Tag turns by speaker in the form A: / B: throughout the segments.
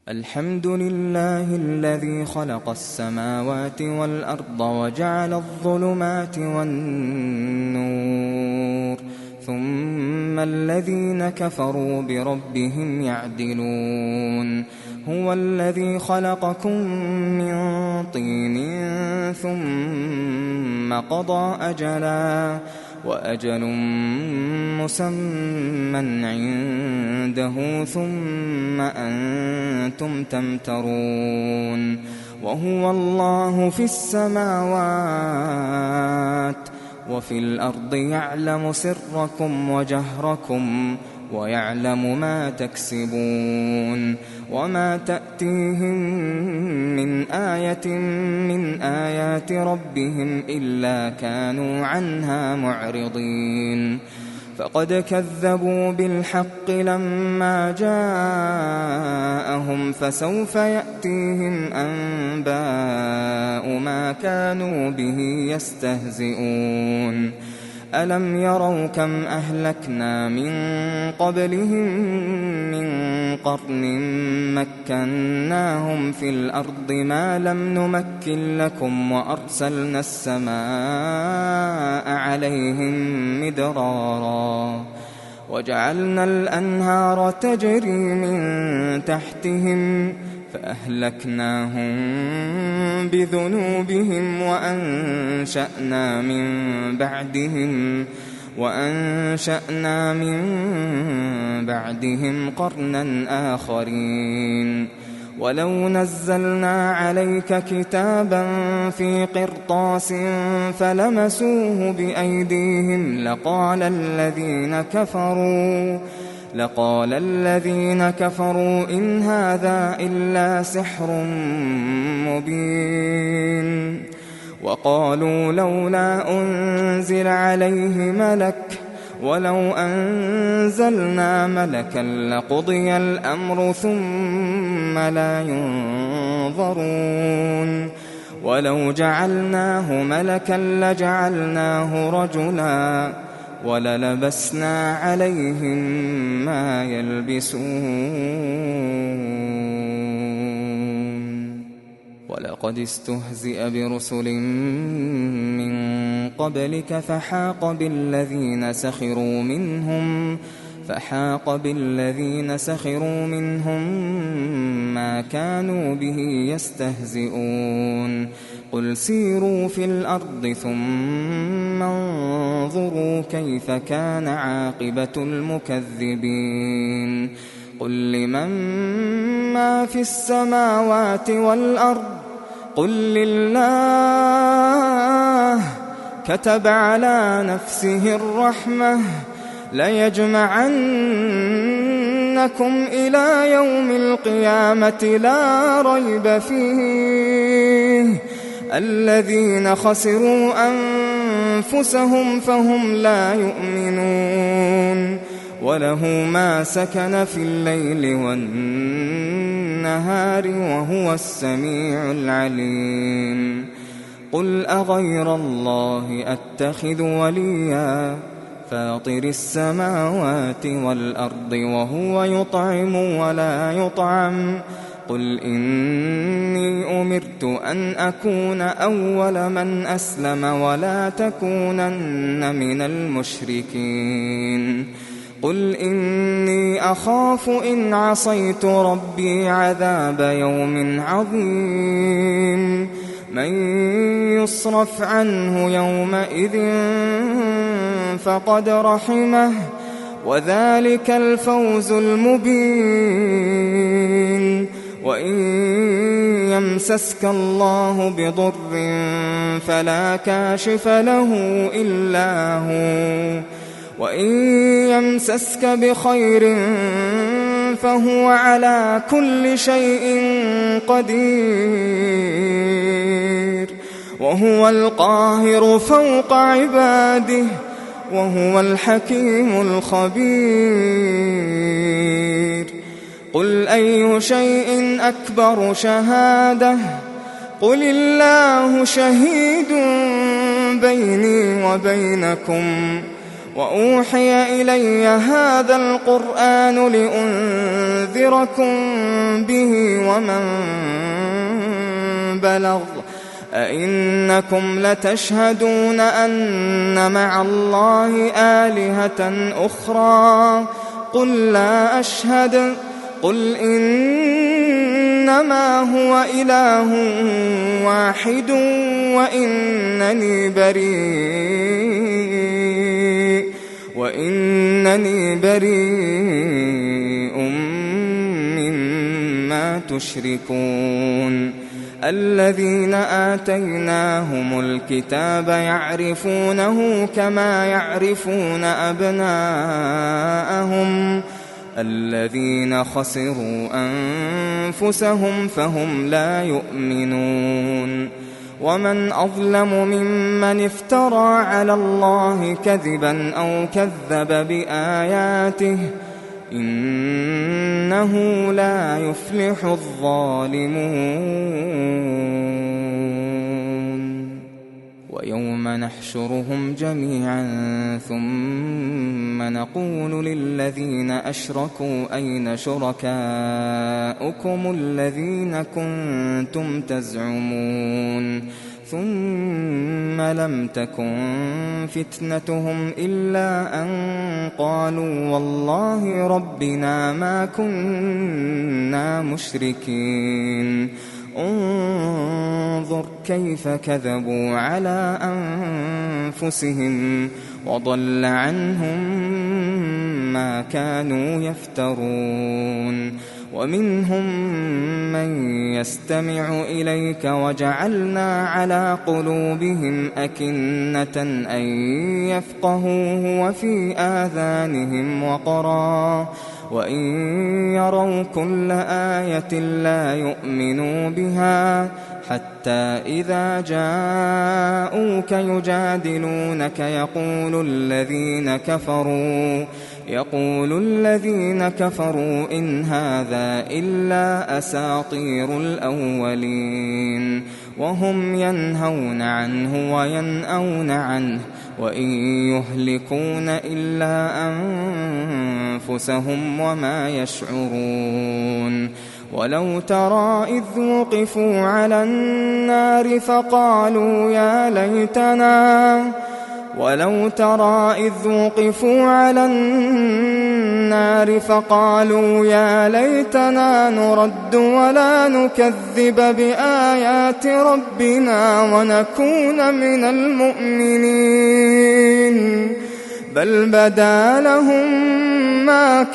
A: الحمد لله الذي خلق السماوات والأرض وجعل الظلمات والنور ثم الذين كفروا بربهم يعدلون هو الذي خلقكم من طين ثم قضى أجلا وأجل مسمى عنده ثم أنتم تمترون وهو الله في السماوات وفي الأرض يعلم سركم وجهركم ويعلم ما تكسبون وما تأتيهم من آية من آيات ربهم إلا كانوا عنها معرضين فقد كذبوا بالحق لما جاءهم فسوف يأتيهم أنباء ما كانوا به يستهزئون ألم يروا كم أهلكنا من قبلهم من قرن مكناهم في الأرض ما لم نمكن لكم وأرسلنا السماء عليهم مدرارا وجعلنا الأنهار تجري من تحتهم فأهلكناهم بذنوبهم وأنشأنا من بعدهم قرنا آخرين ولو نزلنا عليك كتابا في قرطاس فلمسوه بأيديهم لقال الذين كفروا إن هذا إلا سحر مبين وقالوا لولا أنزل عليه ملك ولو أنزلنا ملكا لقضي الأمر ثم لا ينظرون ولو جعلناه ملكا لجعلناه رجلا وللبسنا عليهم ما يلبسون ولقد استهزئ برسل من قبلك فحاق بالذين سخروا منهم ما كانوا به يستهزئون قل سيروا في الأرض ثم انظروا كيف كان عاقبة المكذبين قل لمن ما في السماوات والأرض قل لله كتب على نفسه الرحمة ليجمعنكم إلى يوم القيامة لا ريب فيه الذين خسروا أنفسهم فهم لا يؤمنون وله ما سكن في الليل والنهار وهو السميع العليم قل أغير الله أتخذ وليا فاطر السماوات والأرض وهو يطعم ولا يطعم قل إني أمرت أن أكون أول من أسلم ولا تكونن من المشركين قل إني أخاف إن عصيت ربي عذاب يوم عظيم من يصرف عنه يومئذ فقد رحمه وذلك الفوز المبين وإن يمسسك الله بضر فلا كاشف له إلا هو وإن يمسسك بخير فهو على كل شيء قدير وهو القاهر فوق عباده وهو الحكيم الخبير قل أي شيء أكبر شهادة قل الله شهيد بيني وبينكم وأوحي إلي هذا القرآن لأنذركم به ومن بلغ أئنكم لتشهدون أن مع الله آلهة أخرى قل لا أشهد قل إنما هو إله واحد وإنني بريء مما تشركون الذين آتيناهم الكتاب يعرفونه كما يعرفون أبناءهم الذين خسروا أنفسهم فهم لا يؤمنون ومن أظلم ممن افترى على الله كذبا أو كذب بآياته إنه لا يفلح الظالمون ويوم نحشرهم جميعا ثم نقول للذين أشركوا أين شركاؤكم الذين كنتم تزعمون ثم لم تكن فتنتهم إلا أن قالوا والله ربنا ما كنا مشركين انظر كيف كذبوا على أنفسهم وضل عنهم ما كانوا يفترون ومنهم من يستمع إليك وجعلنا على قلوبهم أكنة أن يفقهوه وفي آذانهم وقرا وإن يروا كل آية لا يؤمنوا بها حتى إذا جاءوك يجادلونك يقول الذين كفروا إن هذا إلا أساطير الأولين وهم ينهون عنه وينأون عنه وإن يهلكون إلا أنفسهم وما يشعرون ولو ترى إذ وقفوا على النار فقالوا يا ليتنا نرد ولا نكذب بآيات ربنا ونكون من المؤمنين بل بدا لهم ما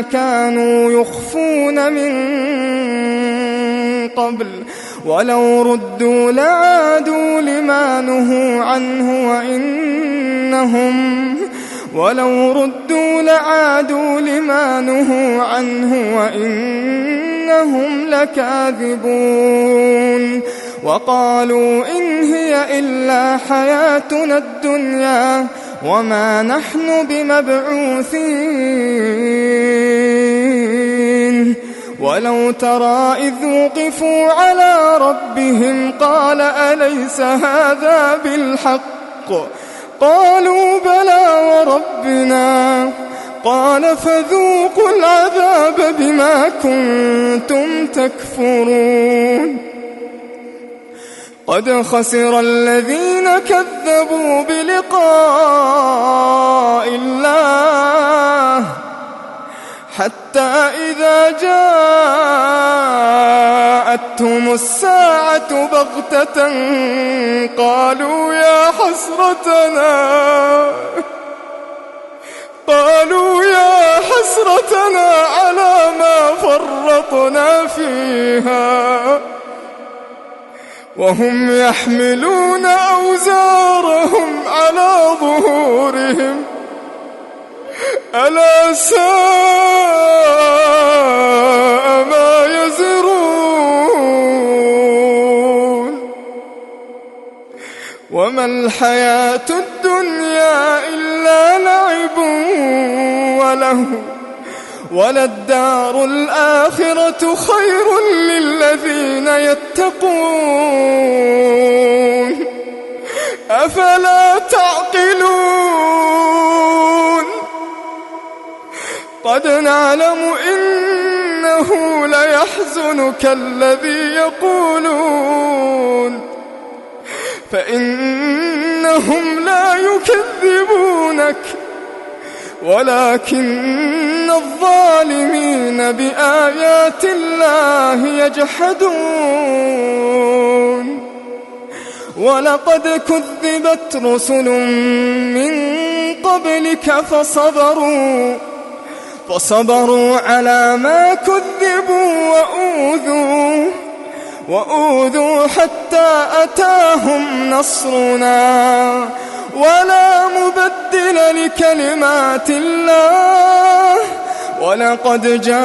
A: كانوا يخفون من قبل ولو ردوا لعادوا لما نهوا عنه وإنهم لكاذبون وقالوا إن هي إلا حياتنا الدنيا وما نحن بمبعوثين ولو ترى إذ وقفوا على ربهم قال أليس هذا بالحق قالوا بلى وربنا قال فذوقوا العذاب بما كنتم تكفرون قد خسر الذين كذبوا بلقاء الله حتى إذا جاءتهم الساعة بغتة قالوا يا حسرتنا على ما فرطنا فيها وهم يحملون أوزارهم على ظهورهم ألا ساء ما يزرون وما الحياة الدنيا إلا لعب وله وللدار الآخرة خير للذين يتقون أفلا تعقلون
B: قد نعلم إنه ليحزنك الذي يقولون فإنهم لا يكذبونك ولكن الظالمين بآيات الله يجحدون ولقد كذبت رسل من قبلك فصبروا على ما كذبوا وأوذوا حتى أتاهم نصرنا ولا مبدل لكلمات الله ولقد جاءك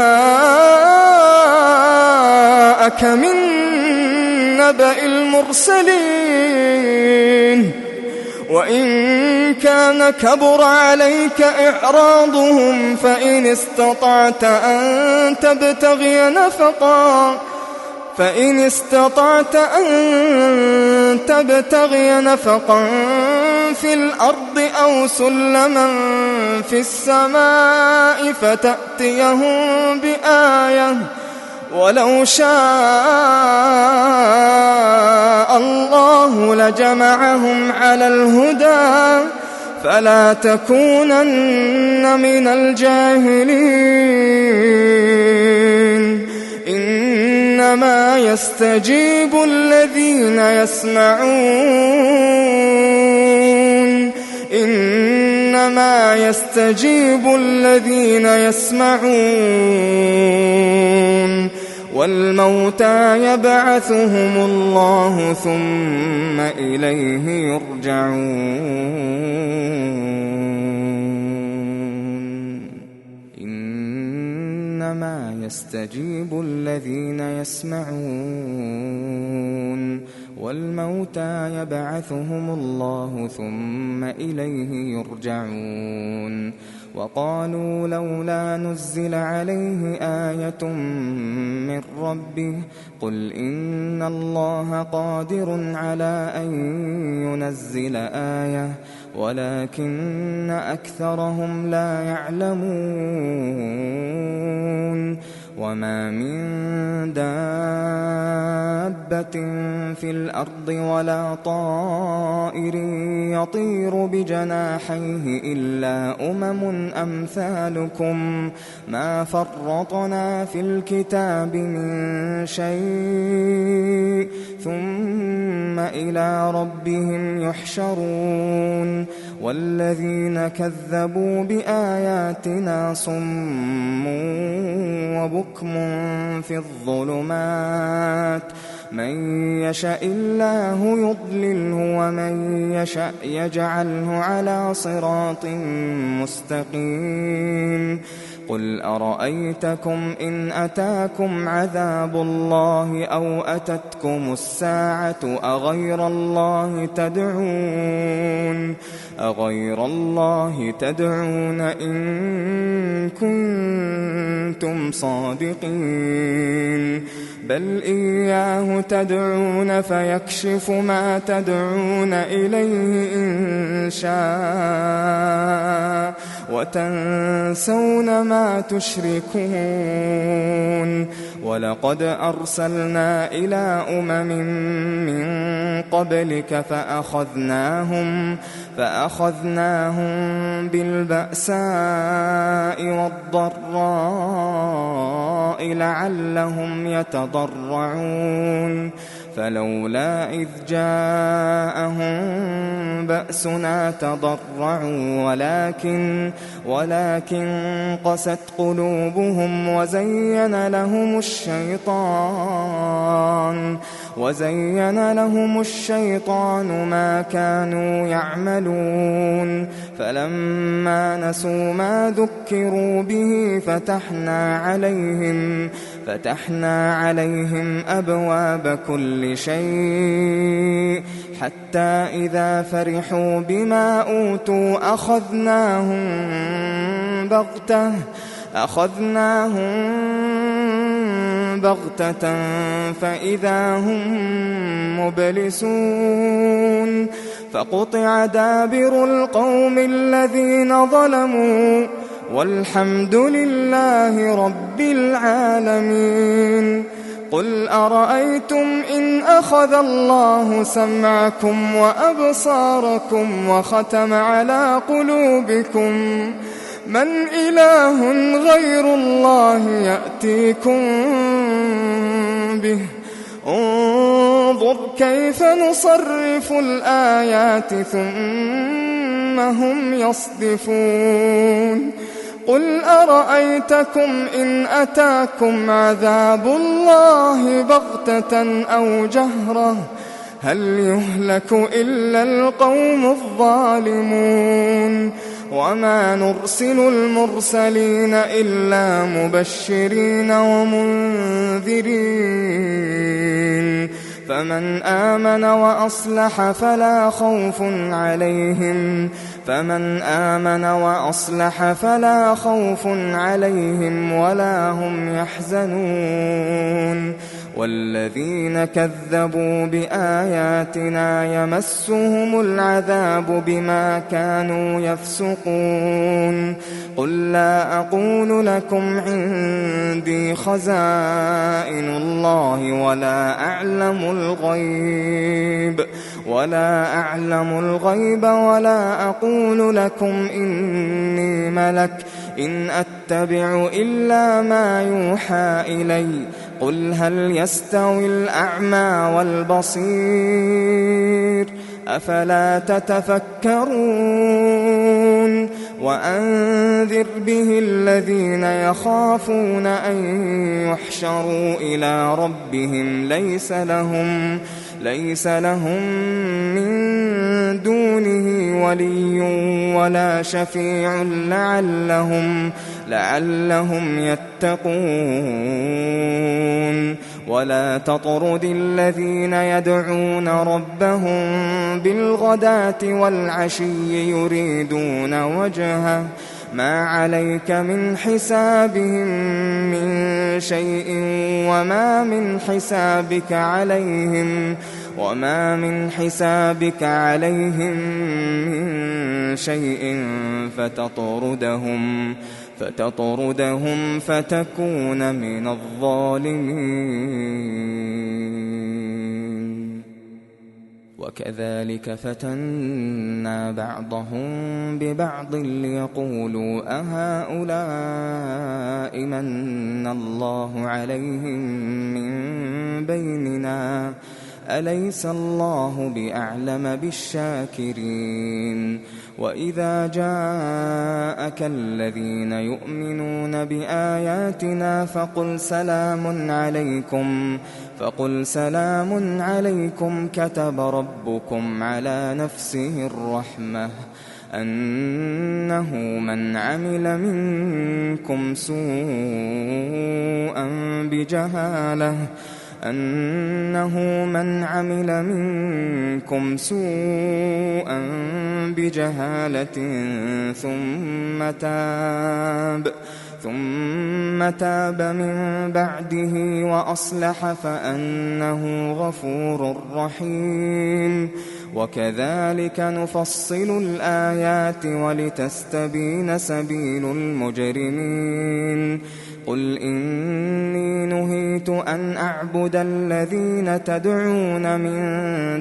B: من نبأ المرسلين وإن كان كبر عليك إعراضهم فإن استطعت أن تبتغي نفقا في الأرض أو سلما في السماء فتأتيهم بآية ولو شاء الله لجمعهم على الهدى فلا تكونن من الجاهلين إنما يستجيب الذين يسمعون والموتى يبعثهم الله ثم إليه يرجعون إنما يستجيب الذين يسمعون والموتى يبعثهم الله ثم إليه يرجعون وقالوا لولا نزل عليه آية من ربه قل إن الله قادر على أن ينزل آية ولكن أكثرهم لا يعلمون وما من دابة في الأرض ولا طائر يطير بجناحيه إلا أمثالكم ما فرطنا في الكتاب من شيء ثم إلى ربهم يحشرون والذين كذبوا بآياتنا صم وبكم في الظلمات من يشاء الله يضلله ومن يشاء يجعله على صراط مستقيم قل أرأيتكم إن أتاكم عذاب الله أو أتتكم الساعة أغير الله تدعون إن كنتم صادقين بل إياه تدعون فيكشف ما تدعون إليه إن شاء وتنسون ما تشركون ولقد أرسلنا إلى من قبلك فأخذناهم بالبأساء والضراء لعلهم يتضرعون فلولا إذ جاءهم بأسنا تضرعوا ولكن قست قلوبهم وزين لهم الشيطان ما كانوا يعملون فلما نسوا ما ذكروا به فتحنا عليهم أبواب كل شيء حتى إذا فرحوا بما أوتوا أخذناهم بغتة فإذا هم مبلسون فقطع دابر القوم الذين ظلموا والحمد لله رب العالمين. قل أرأيتم إن أخذ الله سمعكم وأبصاركم وختم على قلوبكم من إله غير الله يأتيكم به؟ انظر كيف نصرف الآيات ثم هم يصدفون. قل أرأيتكم إن أتاكم عذاب الله بغتة أو جهرة هل يهلك إلا القوم الظالمون؟ وما نرسل المرسلين إلا مبشرين ومنذرين فمن آمن وأصلح فلا خوف عليهم ولا هم يحزنون. والذين كذبوا بآياتنا يمسهم العذاب بما كانوا يفسقون. قل لا أقول لكم عندي خزائن الله ولا أعلم الغيب ولا أقول لكم إني ملك إن أتبع إلا ما يوحى إلي. قل هل يستوي الأعمى والبصير أفلا تتفكرون. وأنذر به الذين يخافون أن يحشروا إلى ربهم ليس لهم من دونه ولي ولا شفيع لعلهم يتقون. ولا تطرد الذين يدعون ربهم بالغداة والعشي يريدون وجهه ما عليك من حسابهم من شيء وما من حسابك عليهم من شيء فتطردهم فتكون من الظالمين. وكذلك فتنا بعضهم ببعض ليقولوا أهؤلاء من الله عليهم من بيننا أليس الله بأعلم بالشاكرين. وإذا جاءك الذين يؤمنون بآياتنا فقل سلام عليكم كتب ربكم على نفسه الرحمة أنه من عمل منكم سوءا بجهالة ثم تاب من بعده وأصلح فأنه غفور رحيم. وكذلك نفصل الآيات ولتستبين سبيل المجرمين. قل إني نهيت أن أعبد الذين تدعون من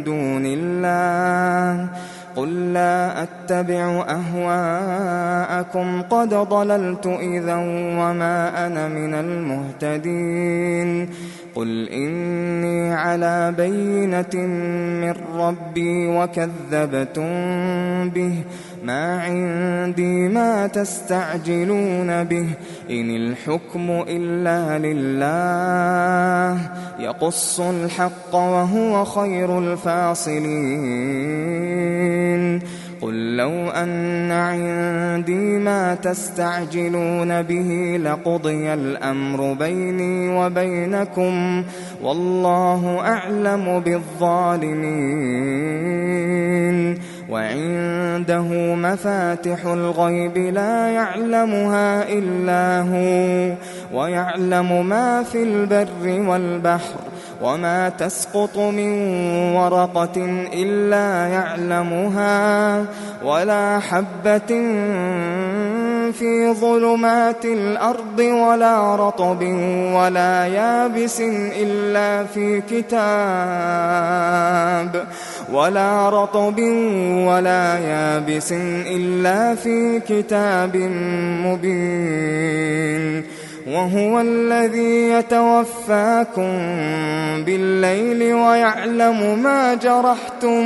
B: دون الله قل لا أتبع أهواءكم قد ضللت إذا وما أنا من المهتدين. قل إني على بينة من ربي وكذبتم به ما عندي ما تستعجلون به إن الحكم إلا لله يقص الحق وهو خير الفاصلين. قل لو أن عندي ما تستعجلون به لقضي الأمر بيني وبينكم والله أعلم بالظالمين. وعنده مفاتح الغيب لا يعلمها إلا هو ويعلم ما في البر والبحر وما تسقط من ورقة إلا يعلمها ولا حبة في ظلمات الأرض ولا رطب ولا يابس إلا في كتاب مبين وهو الذي يتوفاكم بالليل ويعلم ما جرحتم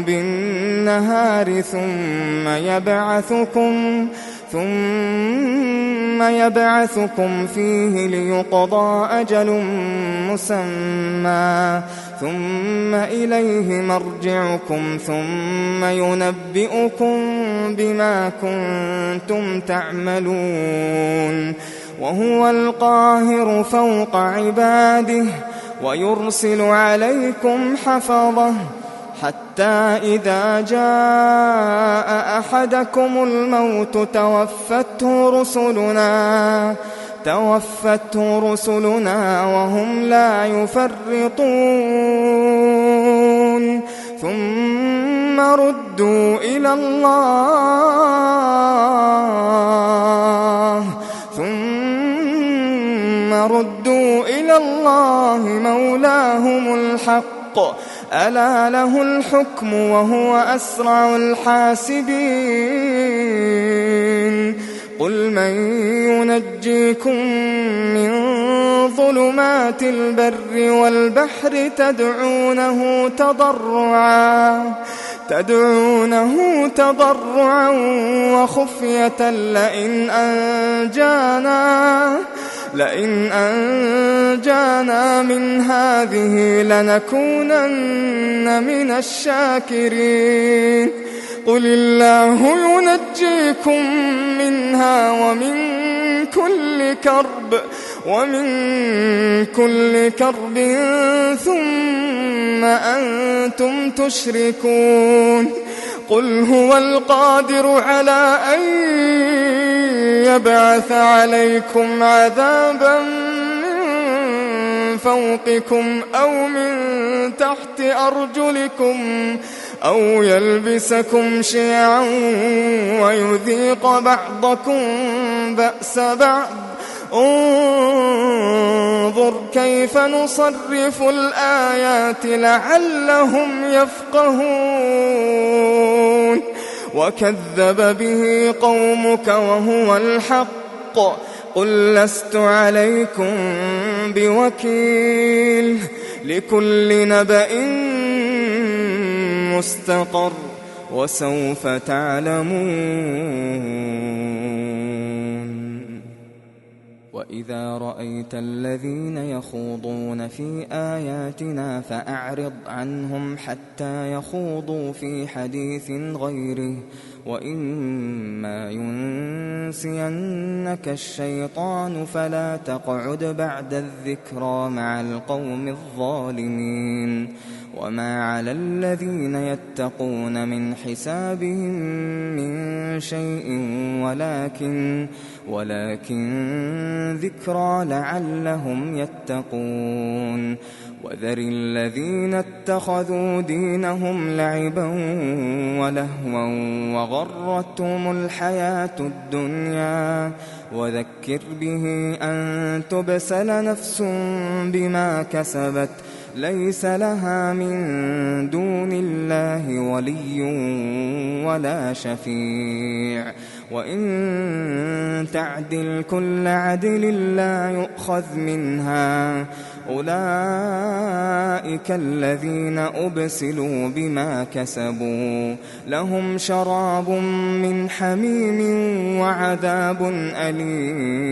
B: بالنهار ثم يبعثكم فيه ليقضى أجل مسمى ثم إليه مرجعكم ثم ينبئكم بما كنتم تعملون وهو القاهر فوق عباده ويرسل عليكم حفظه حتى إذا جاء أحدكم الموت توفته رسلنا وهم لا يفرطون ثم ردوا إلى الله مولاهم الحق ألا له الحكم وهو أسرع الحاسبين قل من ينجيكم من ظلمات البر والبحر تدعونه تضرعا وخفية لئن أنجانا من هذه لنكونن من الشاكرين قل الله ينجيكم منها ومن كل كرب ثم أنتم تشركون قل هو القادر على أن يبعث عليكم عذابا من فوقكم أو من تحت أرجلكم أو يلبسكم شيعا ويذيق بعضكم بأس بعض انظر كيف نصرف الآيات لعلهم يفقهون وكذب به قومك وهو الحق قل لست عليكم بوكيل لكل نبأ مستقر وسوف تعلمون وإذا رأيت الذين يخوضون في آياتنا فأعرض عنهم حتى يخوضوا في حديث غيره وإما ينسينك الشيطان فلا تقعد بعد الذكرى مع القوم الظالمين وما على الذين يتقون من حسابهم من شيء ولكن ذكرى لعلهم يتقون وذر الذين اتخذوا دينهم لعبا ولهوا وغرتهم الحياة الدنيا وذكر به أن تبسل نفس بما كسبت ليس لها من دون الله ولي ولا شفيع وإن تعدل كل عدل لا يؤخذ منها أولئك الذين أبسلوا بما كسبوا لهم شراب من حميم وعذاب أليم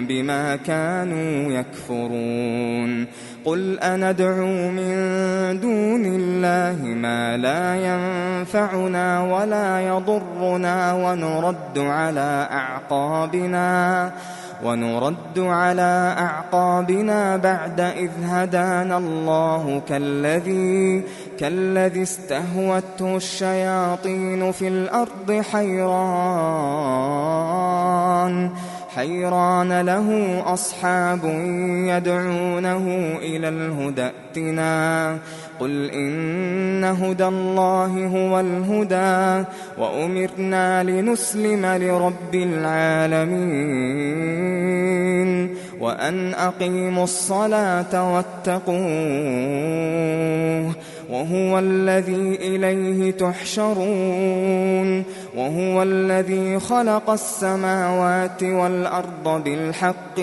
B: بما كانوا يكفرون قل أندعو من دون الله ما لا ينفعنا ولا يضرنا ونرد على أعقابنا بعد إذ هدانا الله كالذي استهوته الشياطين في الأرض
A: حيران له أصحاب يدعونه إلى الهدى ائتنا قل إن هدى الله هو الهدى وأمرنا لنسلم لرب العالمين وأن أقيموا الصلاة واتقوه وهو الذي إليه تحشرون وهو الذي خلق السماوات والأرض بالحق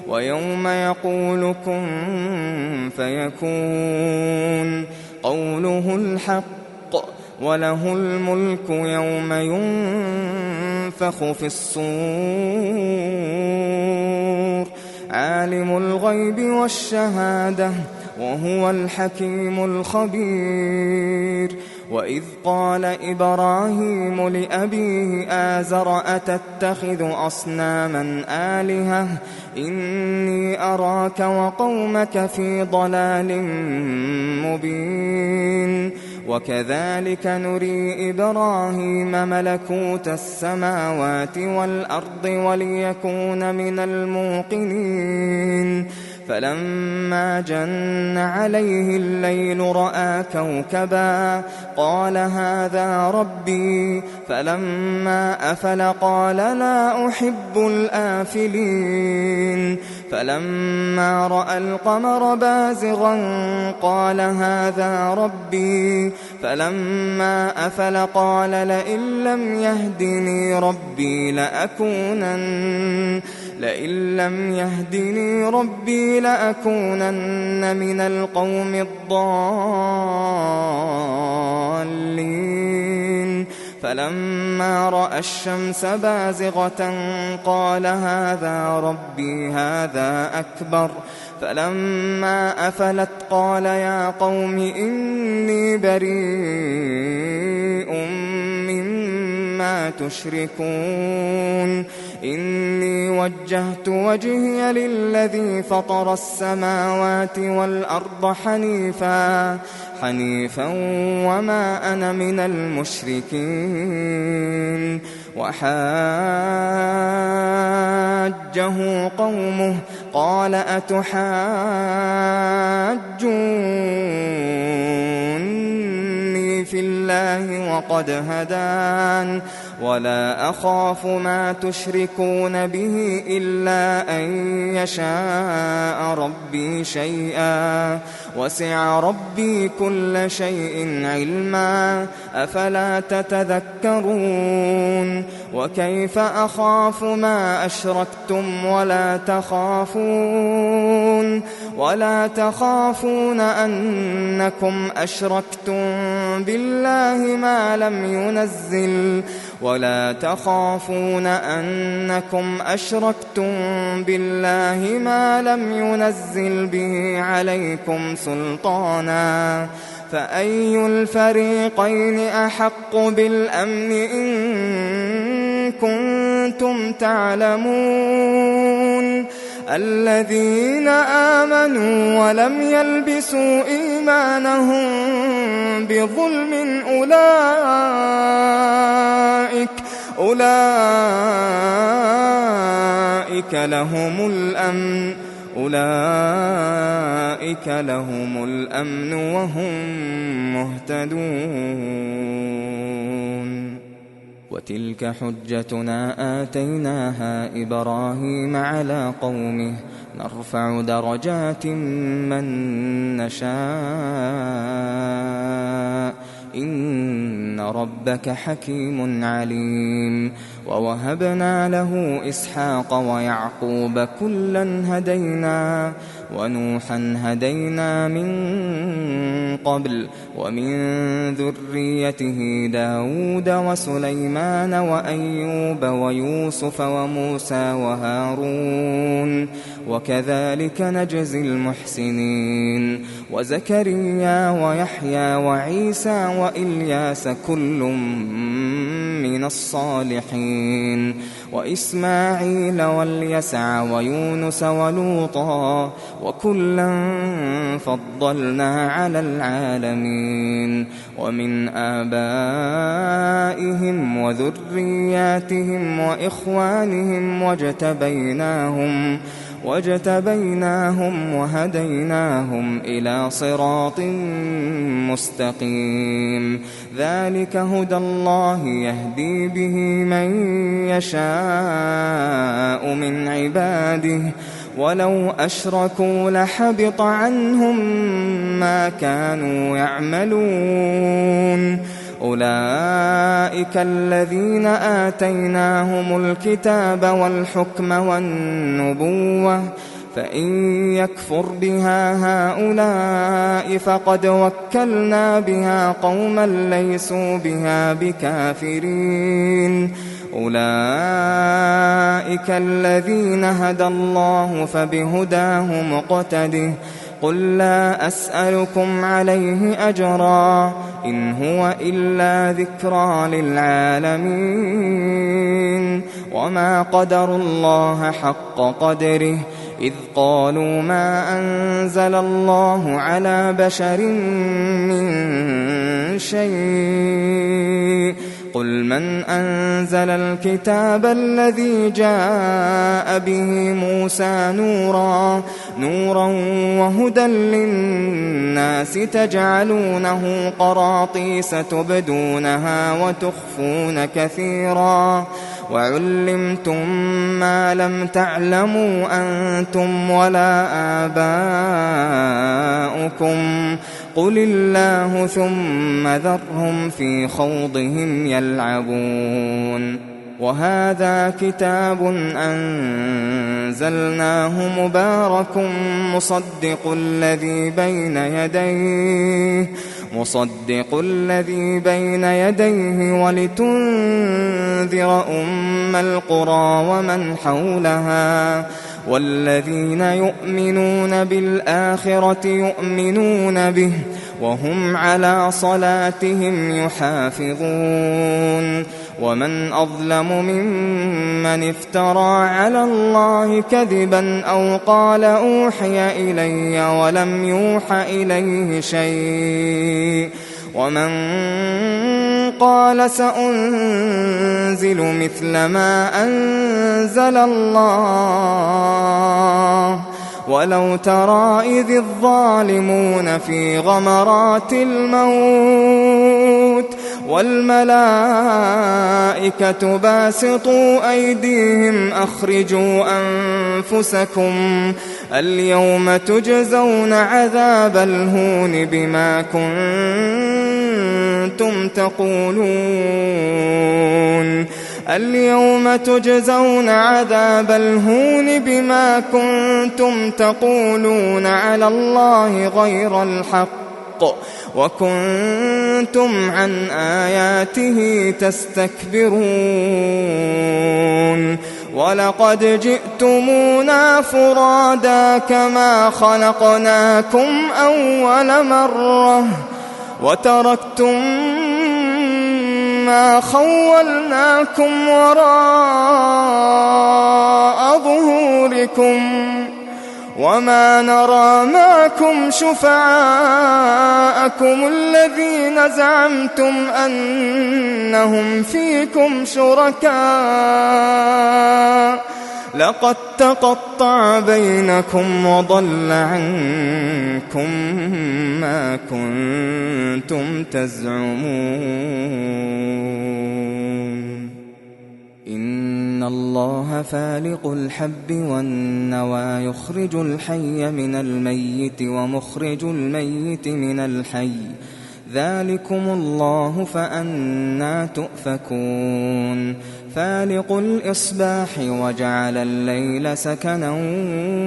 A: ويوم يقول كن فيكون قوله الحق وله الملك يوم ينفخ في الصور عالم الغيب والشهادة وهو الحكيم الخبير وإذ قال إبراهيم لأبيه آزر أتتخذ أصناما آلهة إني أراك وقومك في ضلال مبين وكذلك نري إبراهيم ملكوت السماوات والأرض وليكون من الموقنين فلما جن عليه الليل رأى كوكبا قال هذا ربي فلما أفل قال لا أحب الآفلين فلما رأى القمر بازغا قال هذا ربي فلما أفل قال لئن لم يهدني ربي لأكونن من القوم الضالين فلما رأى الشمس بازغة قال هذا ربي هذا أكبر فلما أفلت قال يا قوم إني بريء مما تشركون إني وجهت وجهي للذي فطر السماوات والأرض حنيفا وما أنا من المشركين وحاجه قومه قال أتحاجوني في الله وقد هدان ولا أخاف ما تشركون به إلا أن يشاء ربي شيئا وسع ربي كل شيء علما أفلا تتذكرون وكيف أخاف ما أشركتم ولا تخافون أنكم أشركتم بالله ما لم ينزل به عليكم سلطانا فأي الفريقين أحق بالأمن إن كنتم تعلمون الذين آمنوا ولم يلبسوا إيمانهم بظلم أولئك لهم الأمن وهم مهتدون وتلك حجتنا آتيناها إبراهيم على قومه نرفع درجات من نشاء إن ربك حكيم عليم ووهبنا له إسحاق ويعقوب كلا هدينا ونوحا هدينا من قبل ومن ذريته داود وسليمان وأيوب ويوسف وموسى وهارون وكذلك نجزي المحسنين وزكريا ويحيى وعيسى وإلياس كل من من الصالحين وإسماعيل واليسع ويونس ولوطا وكلا فضلنا على العالمين ومن آبائهم وذرياتهم وإخوانهم واجتبيناهم وهديناهم إلى صراط مستقيم ذلك هدى الله يهدي به من يشاء من عباده ولو أشركوا لحبط عنهم ما كانوا يعملون أولئك الذين آتيناهم الكتاب والحكم والنبوة فإن يكفر بها هؤلاء فقد وكلنا بها قوما ليسوا بها بكافرين أولئك الذين هدى الله فبهداه مقتده قل لا أسألكم عليه أجرا إن هو إلا ذكرى للعالمين وما قدروا الله حق قدره إذ قالوا ما أنزل الله على بشر من شيء قل من أنزل الكتاب الذي جاء به موسى نورا وهدى للناس تجعلونه قراطيس تبدونها وتخفون كثيرا وعلمتم ما لم تعلموا أنتم ولا آباؤكم قل الله ثم ذرهم في خوضهم يلعبون وهذا كتاب أنزلناه مبارك مصدق الذي بين يديه ولتنذر أم القرى ومن حولها والذين يؤمنون بالآخرة يؤمنون به وهم على صلاتهم يحافظون ومن أظلم ممن افترى على الله كذبا أو قال أوحي إلي ولم يوح إليه شيء ومن قال سأنزل مثل ما أنزل الله ولو ترى إذ الظالمون في غمرات الموت والملائكة باسطوا أيديهم أخرجوا أنفسكم اليوم تجزون عذاب الهون بما كنتم تقولون اليوم تجزون عذاب الهون بما كنتم تقولون على الله غير الحق وكنتم عن آياته تستكبرون ولقد جئتمونا فرادا كما خلقناكم أول مرة وتركتم ما خولناكم وراء ظهوركم وما نرى معكم شفعاءكم الذين زعمتم أنهم فيكم شركاء لقد تقطع بينكم وضل عنكم ما كنتم تزعمون إن الله فالق الحب والنوى يخرج الحي من الميت ومخرج الميت من الحي ذلكم الله فأنى تؤفكون فالق الإصباح وجعل الليل سكنا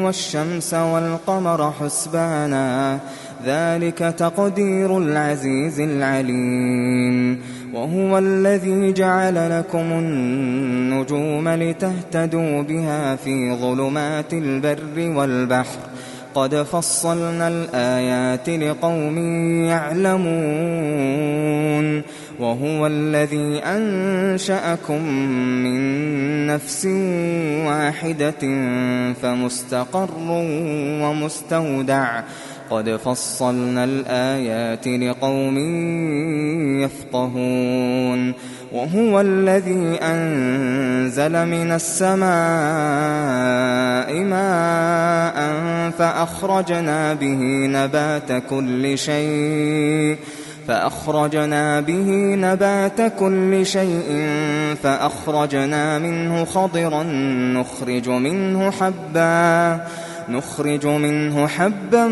A: والشمس والقمر حسبانا ذلك تقدير العزيز العليم وهو الذي جعل لكم النجوم لتهتدوا بها في ظلمات البر والبحر قد فصلنا الآيات لقوم يعلمون وهو الذي أنشأكم من نفس واحدة فمستقر ومستودع قد فصلنا الآيات لقوم يفقهون وهو الذي أنزل من السماء ماء فأخرجنا به نبات كل شيء فأخرجنا منه خضرا نخرج منه حبا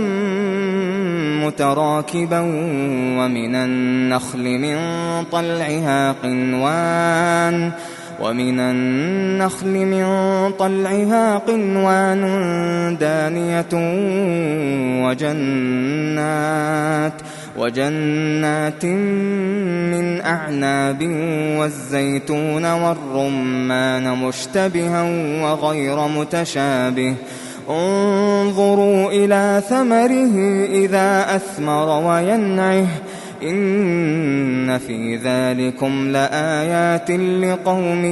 A: متراكبا ومن النخل من طلعها قنوان دانية وجنات من أعناب والزيتون والرمان مشتبها وغير متشابه انظروا إلى ثمره إذا أثمر وينعه إن في ذلكم لآيات لقوم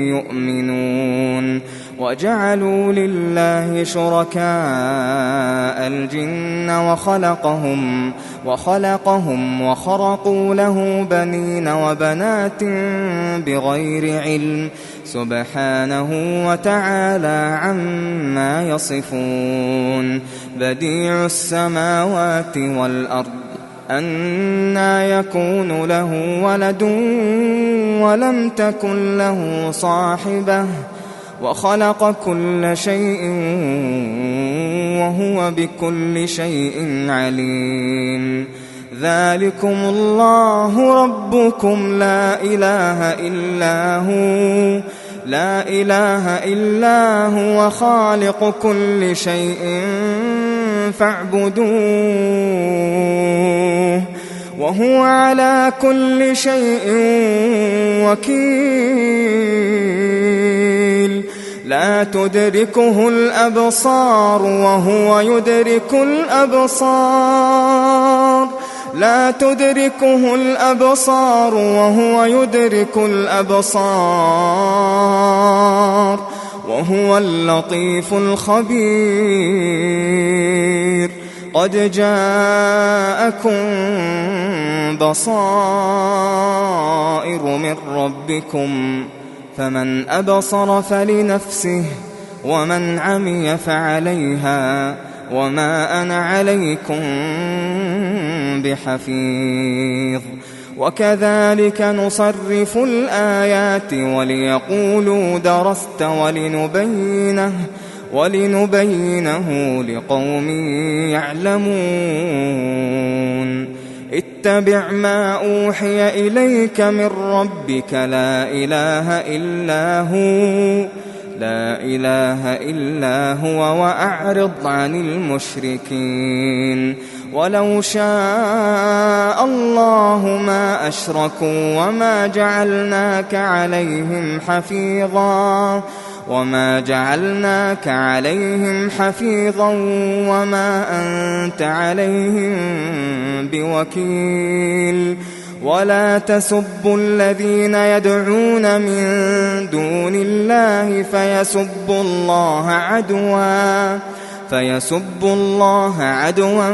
A: يؤمنون وجعلوا لله شركاء الجن وخلقهم وخرقوا له بنين وبنات بغير علم سبحانه وتعالى عما يصفون بديع السماوات والأرض أنى يكون له ولد ولم تكن له صاحبة وخلق كل شيء وهو بكل شيء عليم ذلكم الله ربكم لا إله إلا هو خالق كل شيء فاعبدوه وهو على كل شيء وكيل لا تدركه الأبصار وهو يدرك الأبصار وهو اللطيف الخبير قد جاءكم بصائر من ربكم فمن أبصر فلنفسه ومن عمي فعليها وما أنا عليكم بحفيظ وكذلك نصرف الآيات وليقولوا درست ولنبينه لقوم يعلمون اتبع ما أوحي إليك من ربك لا إله إلا هو وأعرض عن المشركين ولو شاء الله ما أشركوا وما جعلناك عليهم حفيظا وما أنت عليهم بوكيل ولا تسبوا الذين يدعون من دون الله فيسبوا الله عدوا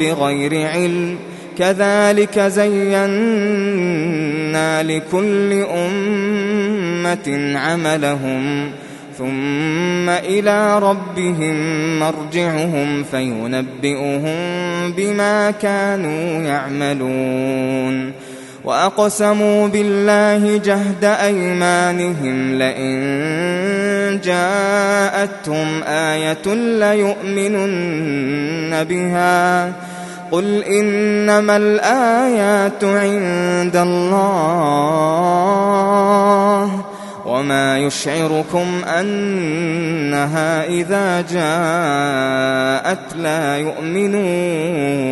A: بغير علم كذلك زينا لكل أمة عملهم ثم إلى ربهم مرجعهم فينبئهم بما كانوا يعملون وأقسموا بالله جهد أيمانهم لئن جاءتهم آية ليؤمنن بها قل إنما الآيات عند الله وما يشعركم أنها إذا جاءت لا يؤمنون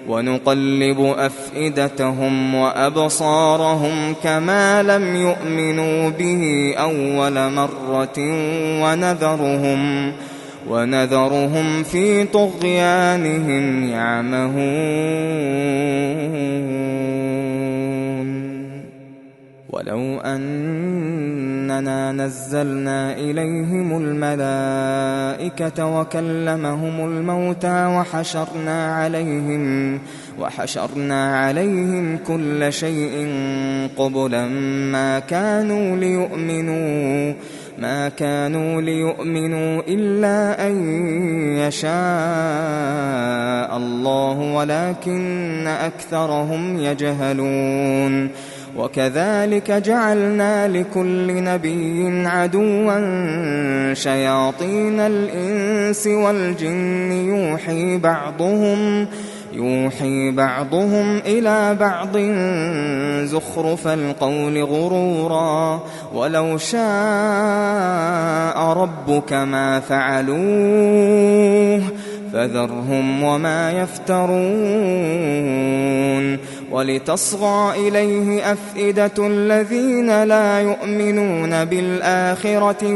A: ونقلب أفئدتهم وأبصارهم كما لم يؤمنوا به أول مرة ونذرهم في طغيانهم يعمهون ولو أننا نزلنا إليهم الملائكة وكلمهم الموتى وحشرنا عليهم كل شيء قبلا ما كانوا ليؤمنوا إلا أن يشاء الله ولكن أكثرهم يجهلون وكذلك جعلنا لكل نبي عدوا شياطين الإنس والجن يوحي بعضهم إلى بعض زخرف القول غرورا ولو شاء ربك ما فعلوه فذرهم وما يفترون ولتصغى إليه أفئدة الذين لا يؤمنون بالآخرة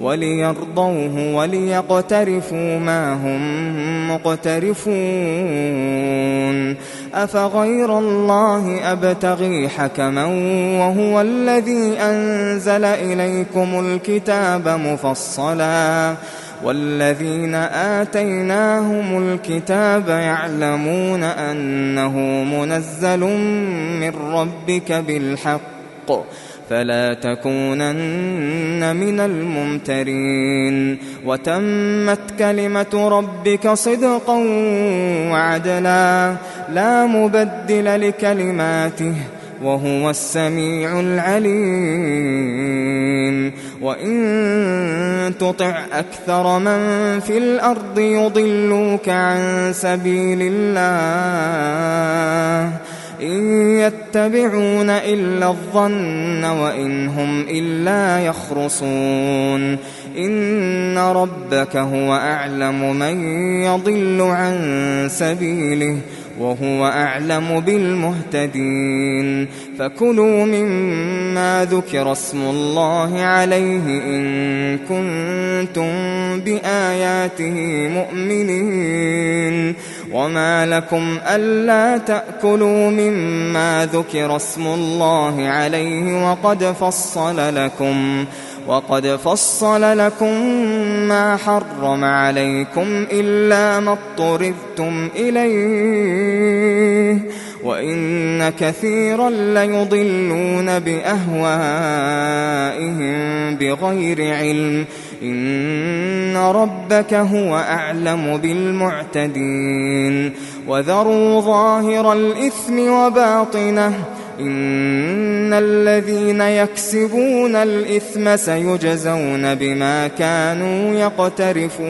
A: وليرضوه وليقترفوا ما هم مقترفون أفغير الله أبتغي حكما وهو الذي أنزل إليكم الكتاب مفصلا والذين آتيناهم الكتاب يعلمون أنه منزل من ربك بالحق فلا تكونن من الممترين وتمت كلمة ربك صدقا وعدلا لا مبدل لكلماته وهو السميع العليم وإن تطع أكثر من في الأرض يضلوك عن سبيل الله إن يتبعون إلا الظن وإن هم إلا يخرصون إن ربك هو أعلم من يضل عن سبيله وهو أعلم بالمهتدين فكلوا مما ذكر اسم الله عليه إن كنتم بآياته مؤمنين وما لكم ألا تأكلوا مما ذكر اسم الله عليه وقد فصل لكم ما حرم عليكم إلا ما اضطررتم إليه وإن كثيرا ليضلون بأهوائهم بغير علم إن ربك هو أعلم بالمعتدين وذروا ظاهر الإثم وباطنه إن الذين يكسبون الإثم سيجزون بما كانوا يقترفون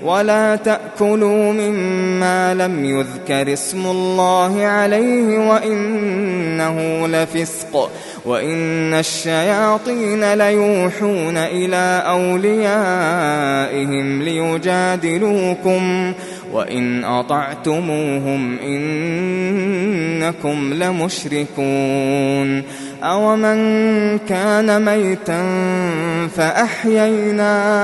A: ولا تأكلوا مما لم يذكر اسم الله عليه وإنه لفسق وإن الشياطين ليوحون إلى أوليائهم ليجادلوكم وإن أطعتموهم إنكم لمشركون أومن كان ميتا فأحييناه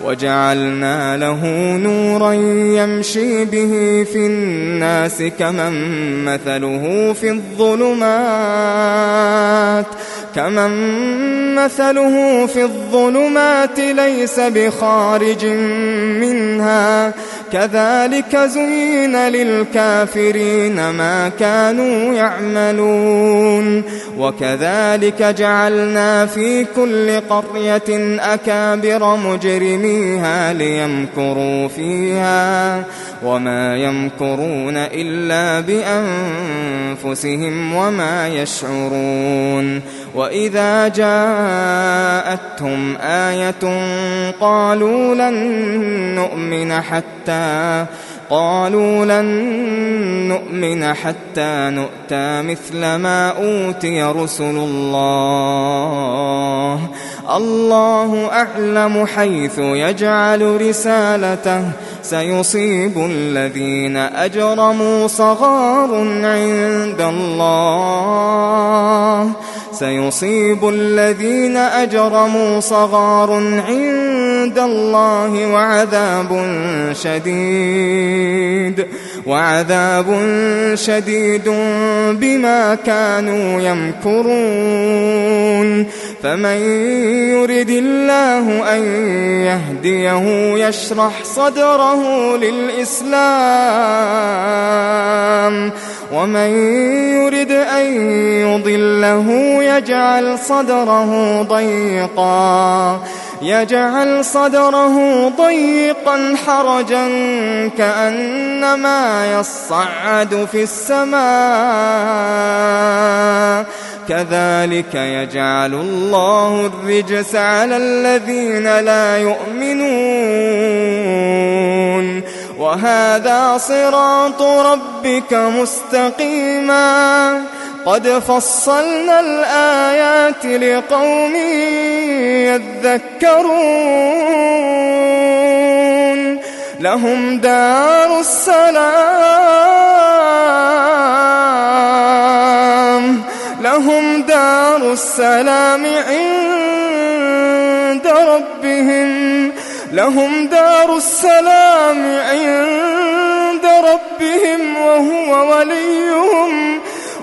A: وجعلنا له نورا يمشي به في الناس كمن مثله في الظلمات ليس بخارج منها كذلك زين للكافرين ما كانوا يعملون وكذلك جعلنا في كل قرية أكابر مجرميها ليمكروا فيها وما يمكرون إلا بأنفسهم وما يشعرون وإذا جاءتهم آية قالوا لن نؤمن قالوا لن نؤمن حتى نؤتى مثل ما أوتي رسل الله الله أعلم حيث يجعل رسالته سيصيب الذين أجرموا صغار عند الله وعذاب شديد بما كانوا يمكرون فمن يرد الله أن يهديه يشرح صدره للإسلام ومن يرد أن يضله يجعل صدره ضيقا حرجا كأنما يصعد في السماء كذلك يجعل الله الرجس على الذين لا يؤمنون وهذا صراط ربك مستقيما قد فصلنا الآيات لقوم يذكرون لهم دار السلام عند ربهم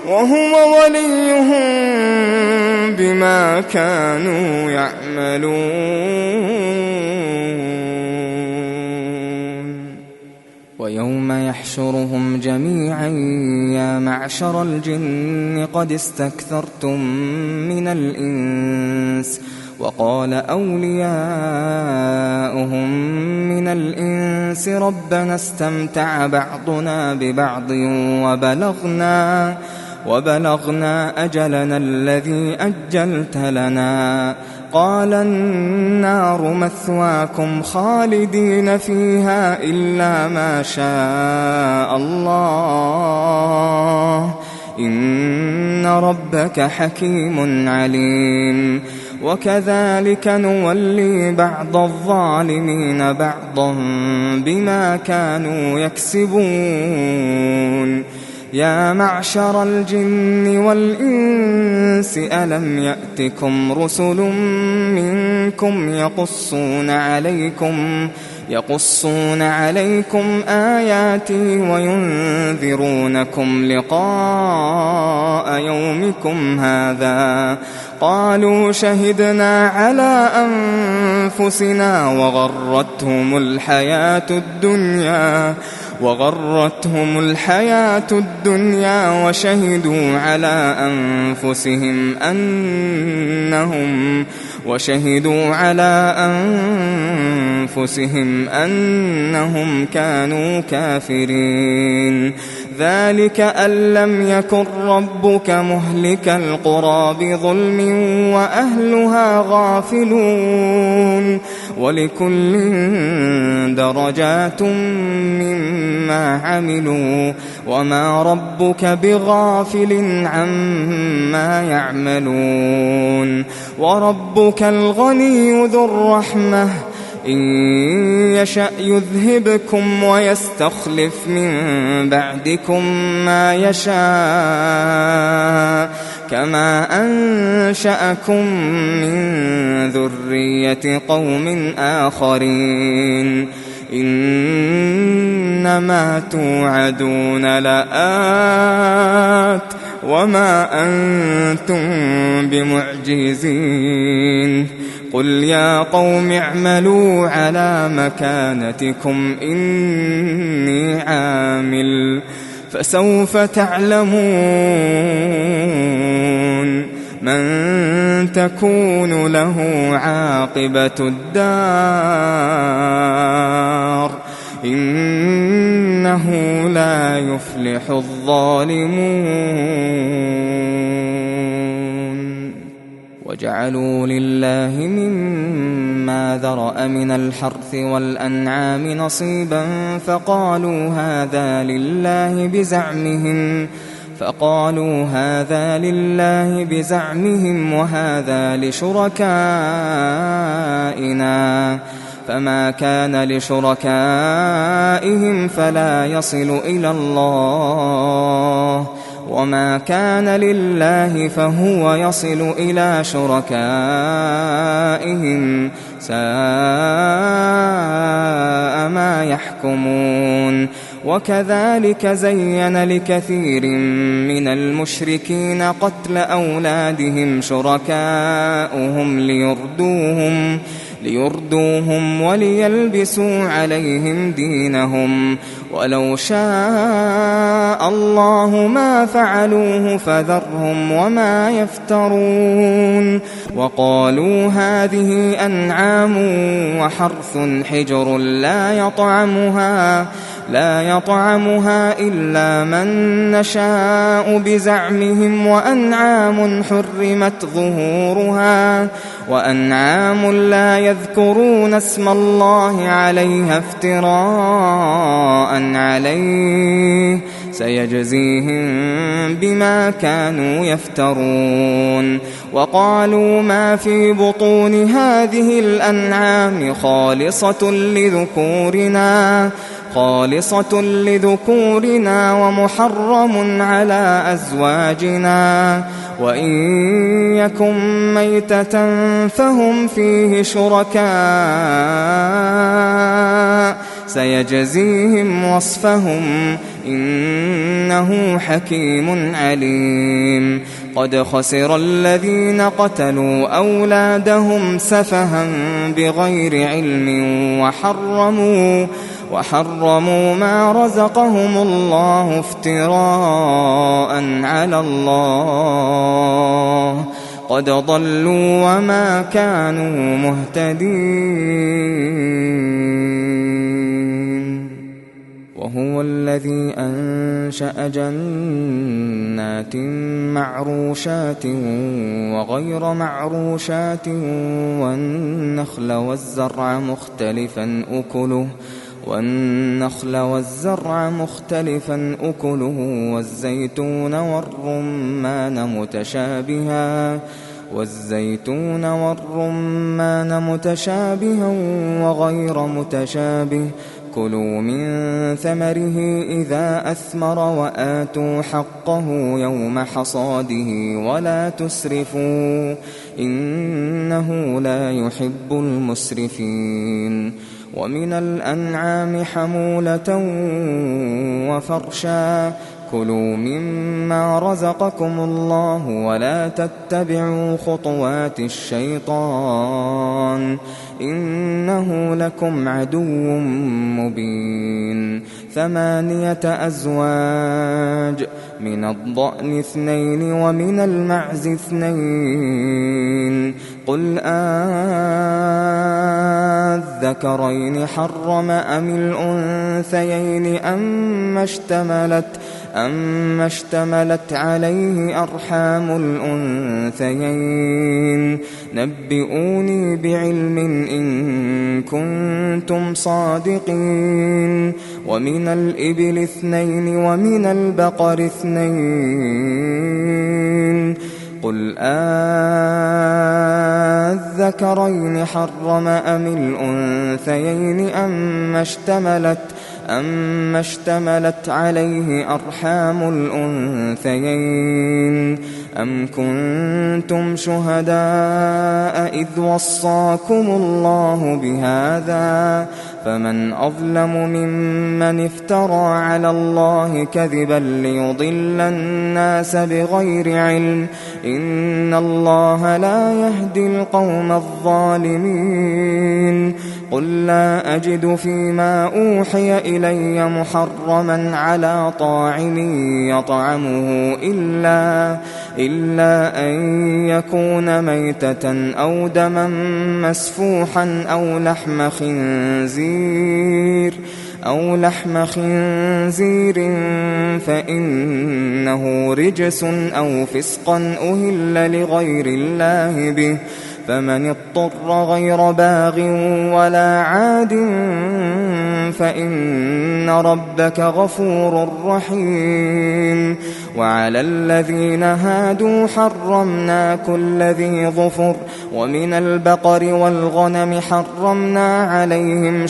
A: وهو وليهم بما كانوا يعملون ويوم يحشرهم جميعا يا معشر الجن قد استكثرتم من الإنس وقال أولياؤهم من الإنس ربنا استمتع بعضنا ببعض وبلغنا أجلنا الذي أجلت لنا قال النار مثواكم خالدين فيها إلا ما شاء الله إن ربك حكيم عليم وكذلك نولي بعض الظالمين بعضا بما كانوا يكسبون يا معشر الجن والإنس ألم يأتكم رسل منكم يقصون عليكم آياتي وينذرونكم لقاء يومكم هذا قالوا شهدنا على أنفسنا وغرتهم الحياة الدنيا وشهدوا على أنفسهم أنهم كانوا كافرين ذلك أن لم يكن ربك مهلك القرى بظلم وأهلها غافلون ولكل درجات مما عملوا وما ربك بغافل عما يعملون وربك الغني ذو الرحمة إن يشأ يذهبكم ويستخلف من بعدكم ما يشاء كما أنشأكم من ذرية قوم آخرين إنما توعدون لآت وما أنتم بمعجزين قل يا قوم اعملوا على مكانتكم إني عامل فسوف تعلمون من تكون له عاقبة الدار إنه لا يفلح الظالمون وجعلوا لله مما ذرأ من الحرث والأنعام نصيبا فقالوا هذا لله بزعمهم وهذا لشركائنا فما كان لشركائهم فلا يصل إلى الله وما كان لله فهو يصل إلى شركائهم ساء ما يحكمون. وكذلك زين لكثير من المشركين قتل أولادهم شركاؤهم ليردوهم وليلبسوا عليهم دينهم ولو شاء الله ما فعلوه فذرهم وما يفترون. وقالوا هذه أنعام وحرث حجر لا يطعمها إلا من نشاء بزعمهم وأنعام حرمت ظهورها وأنعام لا يذكرون اسم الله عليها افتراء عليه سيجزيهم بما كانوا يفترون. وقالوا ما في بطون هذه الأنعام خالصة لذكورنا ومحرم على أزواجنا وإن يكن ميتة فهم فيه شركاء سيجزيهم وصفهم إنه حكيم عليم. قد خسر الذين قتلوا أولادهم سفها بغير علم وحرموا ما رزقهم الله افتراء على الله قد ضلوا وما كانوا مهتدين. وهو الذي أنشأ جنات معروشات وغير معروشات والنخل والزرع مختلفا أكله والزيتون والرمان متشابها وغير متشابه كلوا من ثمره إذا أثمر وآتوا حقه يوم حصاده ولا تسرفوا إنه لا يحب المسرفين. ومن الأنعام حمولة وفرشا كلوا مما رزقكم الله ولا تتبعوا خطوات الشيطان إنه لكم عدو مبين. 8 أزواج من الضأن 2 ومن المعز 2 قل الذكرين حرم أم الأنثيين أم اشتملت عليه أرحام الأنثيين نبئوني بعلم إن كنتم صادقين. ومن الإبل 2 ومن البقر 2 قل الذكرين حرم أم الأنثيين أم اشتملت عليه أرحام الأنثيين أم كنتم شهداء إذ وصاكم الله بهذا فمن أظلم ممن افترى على الله كذبا ليضل الناس بغير علم إن الله لا يهدي القوم الظالمين. قل لا أجد فيما أوحي إلي محرما على طاعم يطعمه إلا أن يكون ميتة أو دما مسفوحا أو لحم خنزير أو لحم خنزير فإنه رجس أو فسقا أهل لغير الله به، فمن اضطر غير باغ ولا عاد فإن ربك غفور رحيم. وعلى الذين هادوا حرمنا كل ذيظفر، ومن البقر والغنم حرمنا عليهم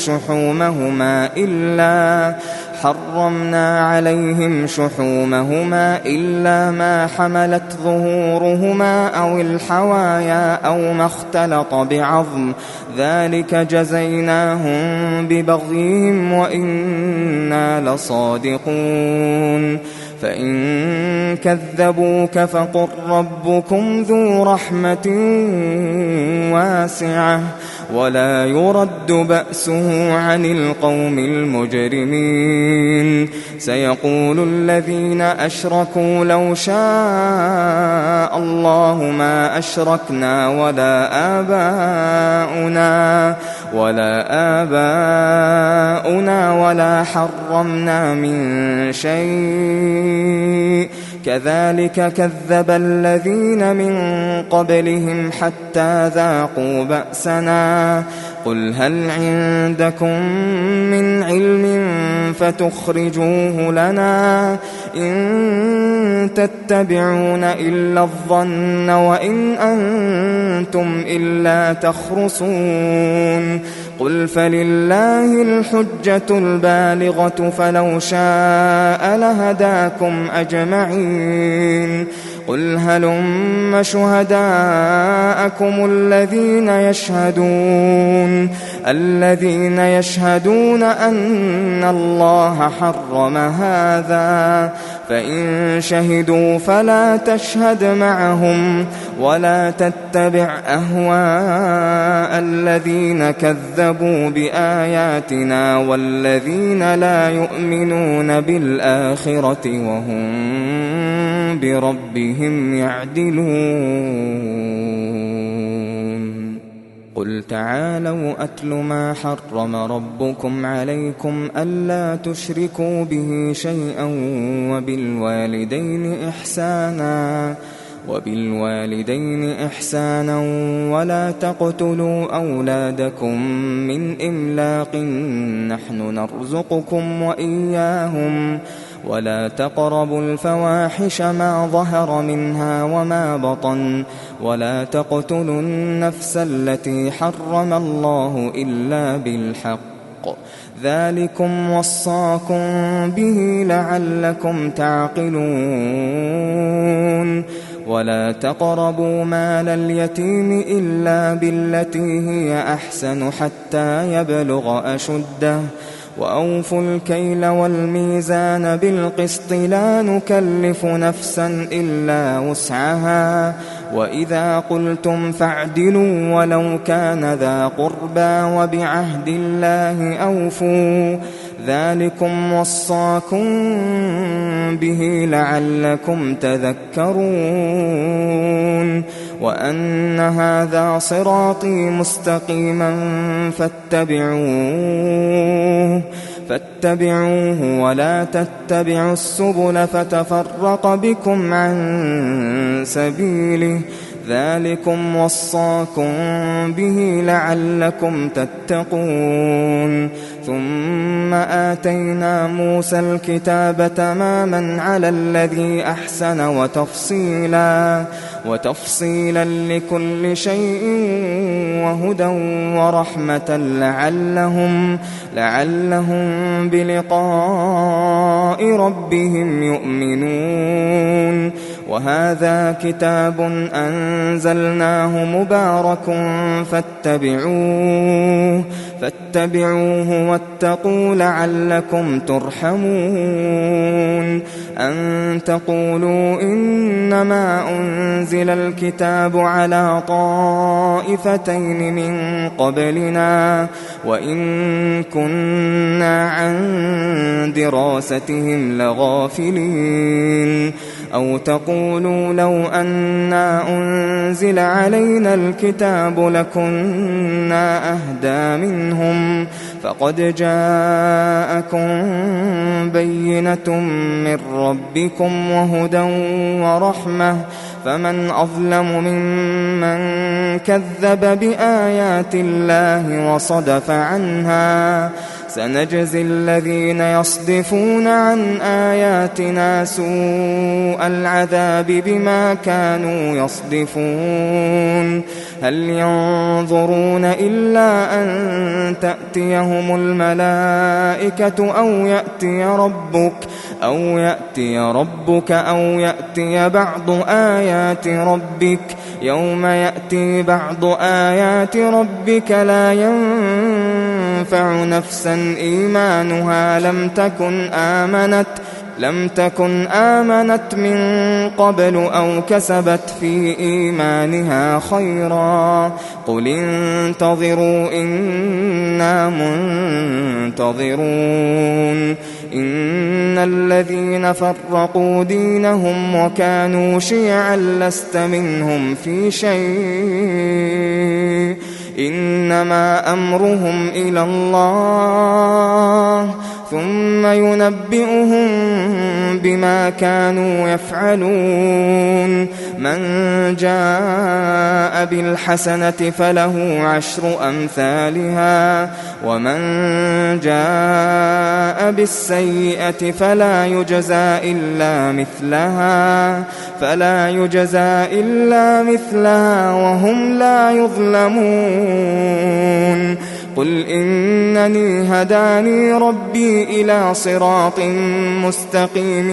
A: شحومهما إلا ما حملت ظهورهما أو الحوايا أو ما اختلط بعظم، ذلك جزيناهم ببغيهم وإنا لصادقون. فإن كذبوك فقل ربكم ذو رحمة واسعة ولا يرد بأسه عن القوم المجرمين. سيقول الذين أشركوا لو شاء الله ما أشركنا ولا آباؤنا ولا حرمنا من شيء، كذلك كذب الذين من قبلهم حتى ذاقوا بأسنا. قل هل عندكم من علم فتخرجوه لنا؟ إن تتبعون إلا الظن وإن أنتم إلا تخرصون. قل فلله الحجة البالغة فلو شاء لهداكم أجمعين. قل هلم شهداءكم الذين يشهدون أن الله حرم هذا، فإن شهدوا فلا تشهد معهم ولا تتبع أهواء الذين كذبوا بآياتنا والذين لا يؤمنون بالآخرة وهم بربهم يعدلون. قل تعالوا أتل ما حرم ربكم عليكم ألا تشركوا به شيئا وبالوالدين إحسانا ولا تقتلوا أولادكم من إملاق نحن نرزقكم وإياهم ولا تقربوا الفواحش ما ظهر منها وما بطن ولا تقتلوا النفس التي حرم الله إلا بالحق، ذلكم وصاكم به لعلكم تعقلون. ولا تقربوا مال اليتيم إلا بالتي هي أحسن حتى يبلغ أشده، وأوفوا الكيل والميزان بالقسط لا نكلف نفسا إلا وسعها، وإذا قلتم فاعدلوا ولو كان ذا قربى وبعهد الله أوفوا، ذلكم وصاكم به لعلكم تذكرون. وأن هذا صراطي مستقيما فاتبعوه ولا تتبعوا السبل فتفرق بكم عن سبيله، ذلكم وصاكم به لعلكم تتقون. ثم آتينا موسى الكتاب تماما على الذي أحسن وتفصيلا لكل شيء وهدى ورحمة لعلهم بلقاء ربهم يؤمنون. وهذا كتاب أنزلناه مبارك فاتبعوه واتقوا لعلكم ترحمون. أن تقولوا إنما أنزل الكتاب على طائفتين من قبلنا وإن كنا عن دراستهم لغافلين. أو تقولوا لو أنا أنزل علينا الكتاب لكنا أهدى منهم فقد جاءكم بينة من ربكم وهدى ورحمة فمن أظلم ممن كذب بآيات الله وصدف عنها سنجزي الذين يصدفون عن آياتنا سوء العذاب بما كانوا يصدفون هل ينظرون إلا أن تأتيهم الملائكة أو يأتي ربك أو يأتي بعض آيات ربك يوم يأتي بعض آيات ربك لا ينفع نفسا إيمانها لم تكن آمنت من قبل أو كسبت في إيمانها خيرا قل انتظروا إنا منتظرون إن الذين فرقوا دينهم وكانوا شيعا لست منهم في شيء إنما أمرهم إلى الله ثم ينبئهم بما كانوا يفعلون من جاء بالحسنة فله 10 أمثالها ومن جاء بالسيئة فلا يجزى إلا مثلها وهم لا يظلمون قل إنني هداني ربي إلى صراط مستقيم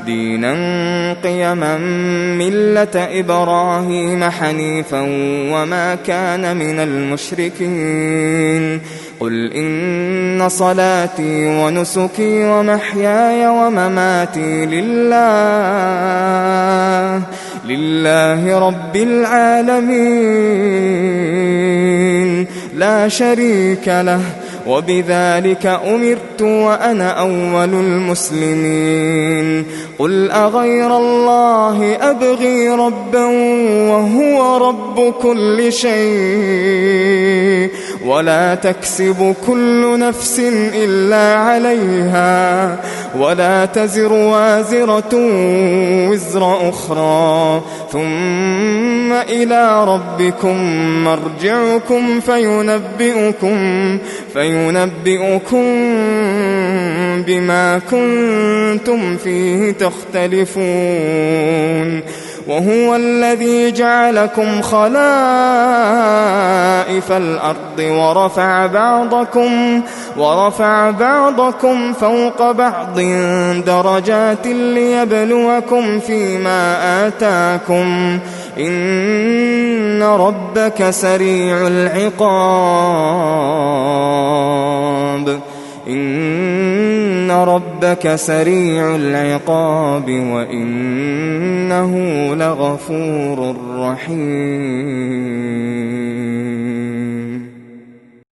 A: دينا قيما ملة إبراهيم حنيفا وما كان من المشركين قل إن صلاتي ونسكي ومحياي ومماتي لله رب العالمين لا شريك له وبذلك أمرت وأنا أول المسلمين قل أغير الله أبغي ربا وهو رب كل شيء ولا تكسب كل نفس إلا عليها ولا تزر وازرة وزر أخرى ثم إلى ربكم مرجعكم فينبئكم بما كنتم فيه تختلفون وهو الذي جعلكم خلائف الأرض ورفع بعضكم فوق بعض درجات ليبلوكم فيما آتاكم إن ربك سريع العقاب وإنه لغفور رحيم